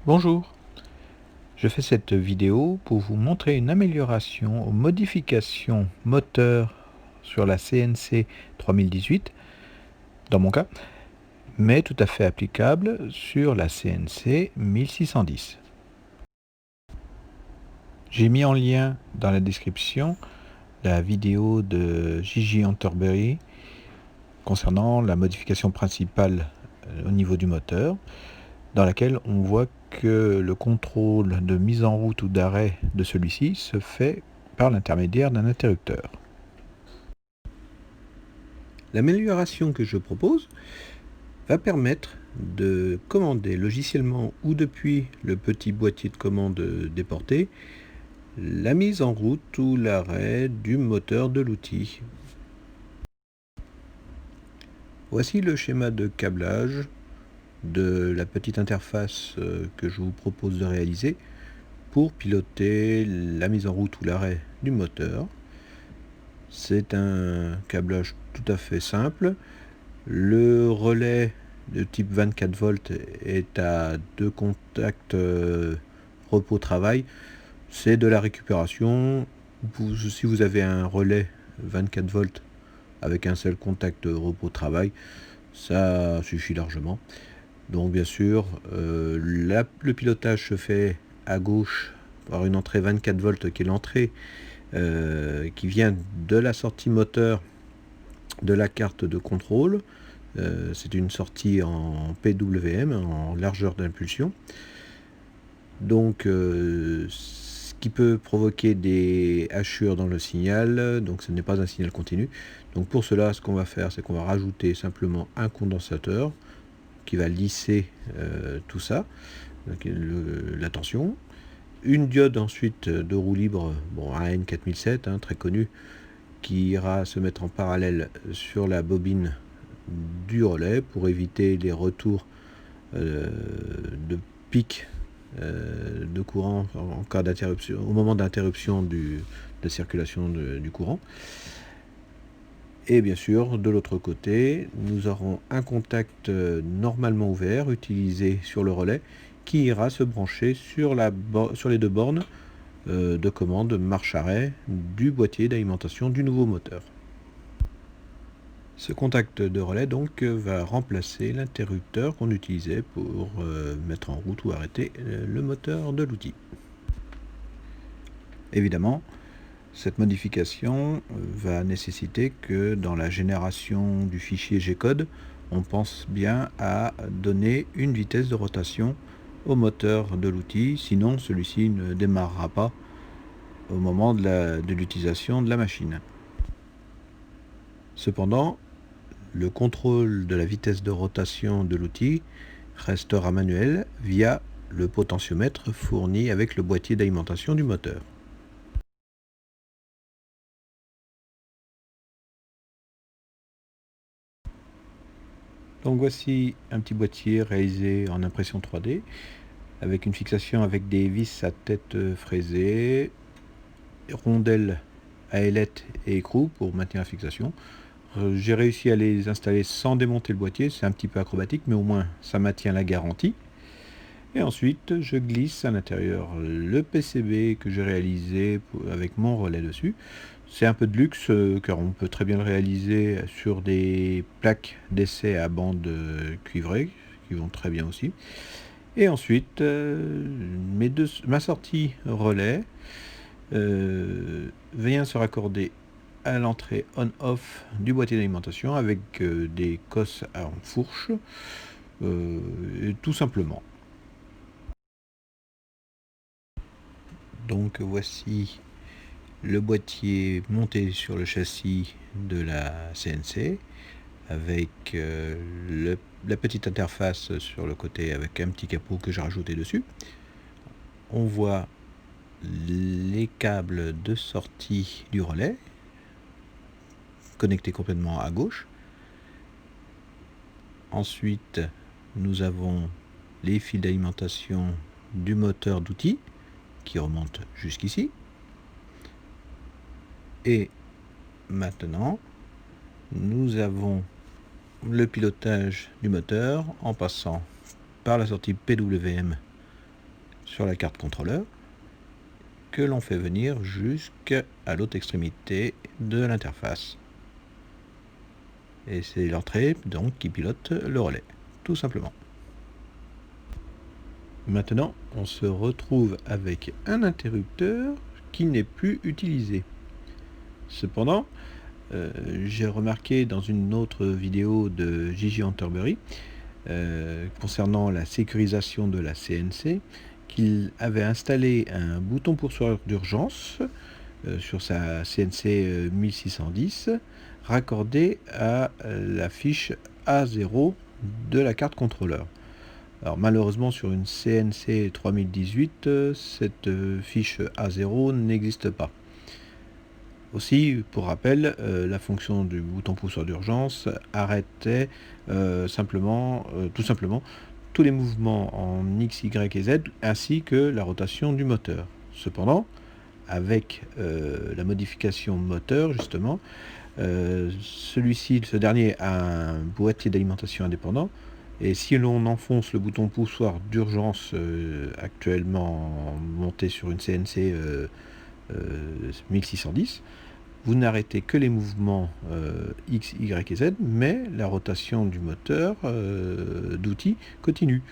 Bonjour, je fais cette vidéo pour vous montrer une amélioration aux modifications moteurs sur la CNC 3018, dans mon cas, mais tout à fait applicable sur la CNC 1610. J'ai mis en lien dans la description la vidéo de Gigi Enterbury concernant la modification principale au niveau du moteur, dans laquelle on voit que le contrôle de mise en route ou d'arrêt de celui-ci se fait par l'intermédiaire d'un interrupteur. L'amélioration que je propose va permettre de commander logiciellement ou depuis le petit boîtier de commande déporté la mise en route ou l'arrêt du moteur de l'outil. Voici le schéma de câblage de la petite interface que je vous propose de réaliser pour piloter la mise en route ou l'arrêt du moteur. C'est un câblage tout à fait simple. Le relais de type 24 volts est à deux contacts repos-travail. C'est de la récupération. Si vous avez un relais 24 volts avec un seul contact repos-travail, ça suffit largement. Donc bien sûr, le pilotage se fait à gauche par une entrée 24 volts qui est l'entrée qui vient de la sortie moteur de la carte de contrôle. C'est une sortie en PWM, en largeur d'impulsion. Donc ce qui peut provoquer des hachures dans le signal, donc ce n'est pas un signal continu. Donc pour cela, ce qu'on va faire, c'est qu'on va rajouter simplement un condensateur qui va lisser tout ça, la tension. Une diode ensuite de roue libre, bon, un N4007, très connu, qui ira se mettre en parallèle sur la bobine du relais pour éviter les retours de pic de courant en cas d'interruption, au moment d'interruption de circulation du courant. Et bien sûr, de l'autre côté, nous aurons un contact normalement ouvert utilisé sur le relais qui ira se brancher sur les deux bornes de commande marche-arrêt du boîtier d'alimentation du nouveau moteur. Ce contact de relais donc va remplacer l'interrupteur qu'on utilisait pour mettre en route ou arrêter le moteur de l'outil. Évidemment, cette modification va nécessiter que dans la génération du fichier G-code, on pense bien à donner une vitesse de rotation au moteur de l'outil, sinon celui-ci ne démarrera pas au moment de l'utilisation de la machine. Cependant, le contrôle de la vitesse de rotation de l'outil restera manuel via le potentiomètre fourni avec le boîtier d'alimentation du moteur. Donc voici un petit boîtier réalisé en impression 3D avec une fixation avec des vis à tête fraisée, rondelles à ailettes et écrou pour maintenir la fixation. J'ai réussi à les installer sans démonter le boîtier, c'est un petit peu acrobatique mais au moins ça maintient la garantie. Et ensuite je glisse à l'intérieur le PCB que j'ai réalisé avec mon relais dessus. C'est un peu de luxe car on peut très bien le réaliser sur des plaques d'essai à bande cuivrée qui vont très bien aussi. Et ensuite ma sortie relais vient se raccorder à l'entrée on-off du boîtier d'alimentation avec des cosses en fourche, tout simplement. Donc voici le boîtier monté sur le châssis de la CNC avec la petite interface sur le côté avec un petit capot que j'ai rajouté dessus. On voit les câbles de sortie du relais connectés complètement à gauche. Ensuite, nous avons les fils d'alimentation du moteur d'outil qui remontent jusqu'ici. Et maintenant, nous avons le pilotage du moteur en passant par la sortie PWM sur la carte contrôleur que l'on fait venir jusqu'à l'autre extrémité de l'interface. Et c'est l'entrée donc qui pilote le relais, tout simplement. Maintenant, on se retrouve avec un interrupteur qui n'est plus utilisé. Cependant, j'ai remarqué dans une autre vidéo de Gigi Enterbury concernant la sécurisation de la CNC qu'il avait installé un bouton poursuivre d'urgence sur sa CNC 1610 raccordé à la fiche A0 de la carte contrôleur. Alors malheureusement sur une CNC 3018, cette fiche A0 n'existe pas. Aussi, pour rappel, la fonction du bouton pousseur d'urgence arrêtait tout simplement tous les mouvements en X, Y et Z, ainsi que la rotation du moteur. Cependant, avec la modification moteur, justement, ce dernier a un boîtier d'alimentation indépendant, et si l'on enfonce le bouton poussoir d'urgence actuellement monté sur une CNC 1610, vous n'arrêtez que les mouvements X, Y et Z, mais la rotation du moteur d'outil continue.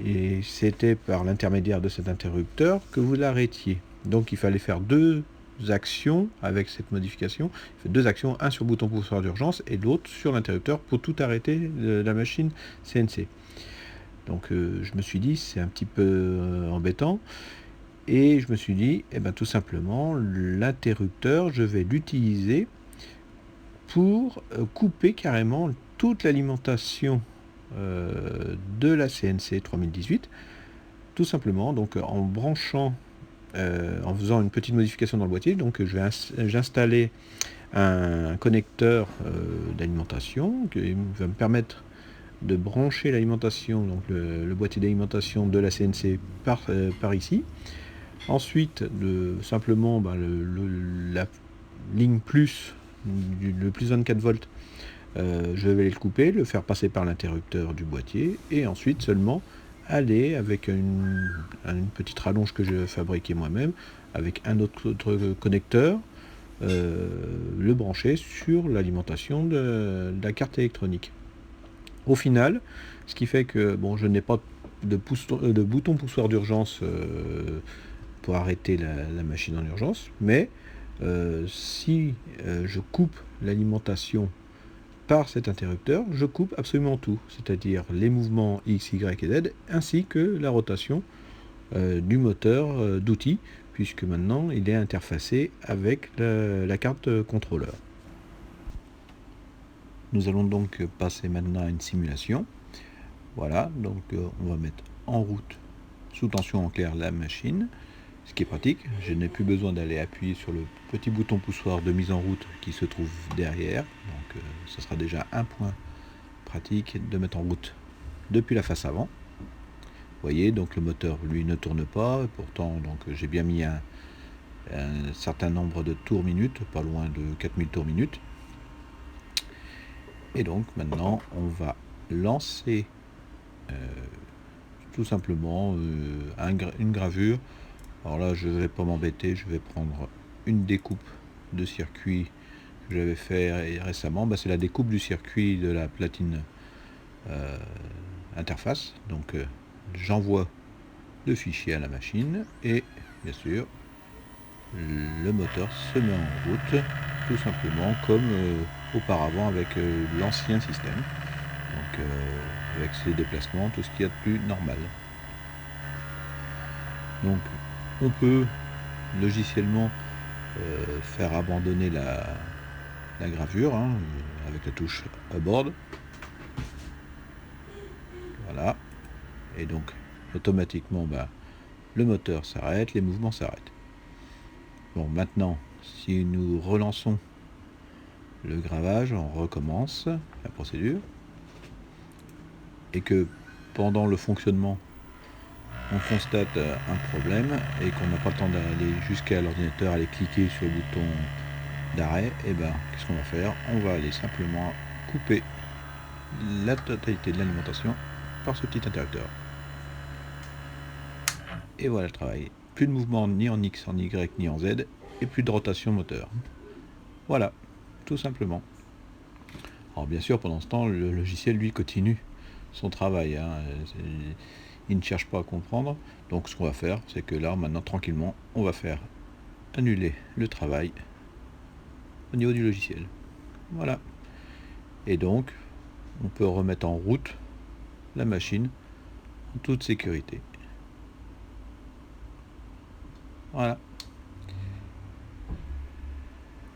Et c'était par l'intermédiaire de cet interrupteur que vous l'arrêtiez. Donc il fallait faire deux actions avec cette modification. Il fait deux actions, un sur le bouton poussoir d'urgence et l'autre sur l'interrupteur pour tout arrêter de la machine CNC. Donc je me suis dit c'est un petit peu embêtant. Et je me suis dit, eh ben, tout simplement, l'interrupteur, je vais l'utiliser pour couper carrément toute l'alimentation de la CNC 3018. Tout simplement, donc en branchant, en faisant une petite modification dans le boîtier, donc j'ai installé un connecteur d'alimentation qui va me permettre de brancher l'alimentation, donc le boîtier d'alimentation de la CNC par ici. Ensuite, simplement la ligne plus, le plus 24 volts, je vais le couper, le faire passer par l'interrupteur du boîtier, et ensuite seulement aller avec une petite rallonge que j'ai fabriquée moi-même, avec un autre connecteur, le brancher sur l'alimentation de la carte électronique. Au final, ce qui fait que je n'ai pas de bouton poussoir d'urgence pour arrêter la machine en urgence, mais si je coupe l'alimentation par cet interrupteur, je coupe absolument tout, c'est-à-dire les mouvements X, Y et Z, ainsi que la rotation du moteur d'outil, puisque maintenant il est interfacé avec la carte contrôleur. Nous allons donc passer maintenant à une simulation. Voilà, donc on va mettre en route sous tension en clair la machine, ce qui est pratique. Je n'ai plus besoin d'aller appuyer sur le petit bouton poussoir de mise en route qui se trouve derrière. Donc ce sera déjà un point pratique de mettre en route depuis la face avant. Vous voyez, donc le moteur lui ne tourne pas, pourtant donc j'ai bien mis un certain nombre de tours minutes, pas loin de 4000 tours minutes. Et donc maintenant on va lancer tout simplement une gravure. Alors là je ne vais pas m'embêter, je vais prendre une découpe de circuit que j'avais fait récemment. C'est la découpe du circuit de la platine interface. Donc j'envoie le fichier à la machine et bien sûr le moteur se met en route tout simplement comme auparavant avec l'ancien système, donc avec ses déplacements, tout ce qu'il y a de plus normal. Donc on peut logiciellement faire abandonner la gravure avec la touche Abort. Voilà, et donc automatiquement le moteur s'arrête, les mouvements s'arrêtent. Bon, maintenant si nous relançons le gravage, on recommence la procédure, et que pendant le fonctionnement on constate un problème et qu'on n'a pas le temps d'aller jusqu'à l'ordinateur, aller cliquer sur le bouton d'arrêt, et qu'est-ce qu'on va faire? On va aller simplement couper la totalité de l'alimentation par ce petit interrupteur. et voilà le travail. Plus de mouvement ni en X, en Y, ni en Z, et plus de rotation moteur. Voilà, tout simplement. Alors bien sûr, pendant ce temps, le logiciel, lui, continue son travail. Il ne cherche pas à comprendre. Donc ce qu'on va faire, c'est que là, maintenant, tranquillement, on va faire annuler le travail au niveau du logiciel. Voilà. Et donc, on peut remettre en route la machine en toute sécurité. Voilà.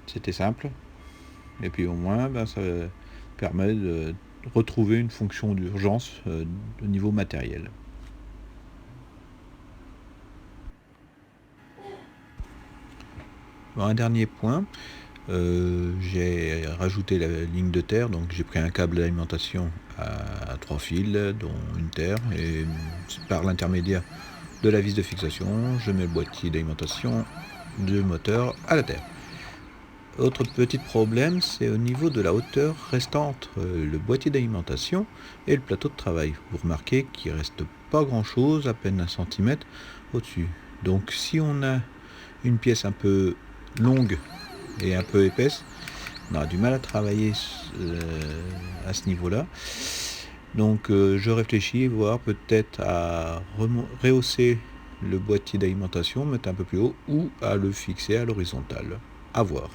C'était simple. Et puis au moins, ça permet de retrouver une fonction d'urgence au niveau matériel. Bon, un dernier point, j'ai rajouté la ligne de terre, donc j'ai pris un câble d'alimentation à 3 fils, dont une terre, et par l'intermédiaire de la vis de fixation, je mets le boîtier d'alimentation du moteur à la terre. Autre petit problème, c'est au niveau de la hauteur restant entre le boîtier d'alimentation et le plateau de travail. Vous remarquez qu'il ne reste pas grand chose, à peine 1 centimètre au-dessus. Donc si on a une pièce un peu longue et un peu épaisse, on aura du mal à travailler à ce niveau-là. Donc je réfléchis, voir peut-être à rehausser le boîtier d'alimentation, mettre un peu plus haut, ou à le fixer à l'horizontale. À voir.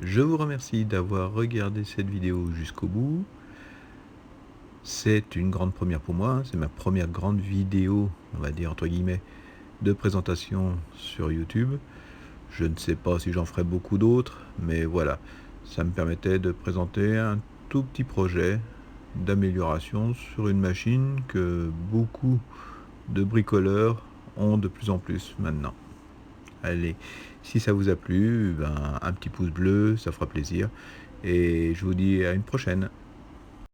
Je vous remercie d'avoir regardé cette vidéo jusqu'au bout. C'est une grande première pour moi, c'est ma première grande vidéo, on va dire entre guillemets, de présentation sur YouTube. Je ne sais pas si j'en ferai beaucoup d'autres, mais voilà, ça me permettait de présenter un tout petit projet d'amélioration sur une machine que beaucoup de bricoleurs ont de plus en plus maintenant. Allez, si ça vous a plu, un petit pouce bleu, ça fera plaisir. Et je vous dis à une prochaine.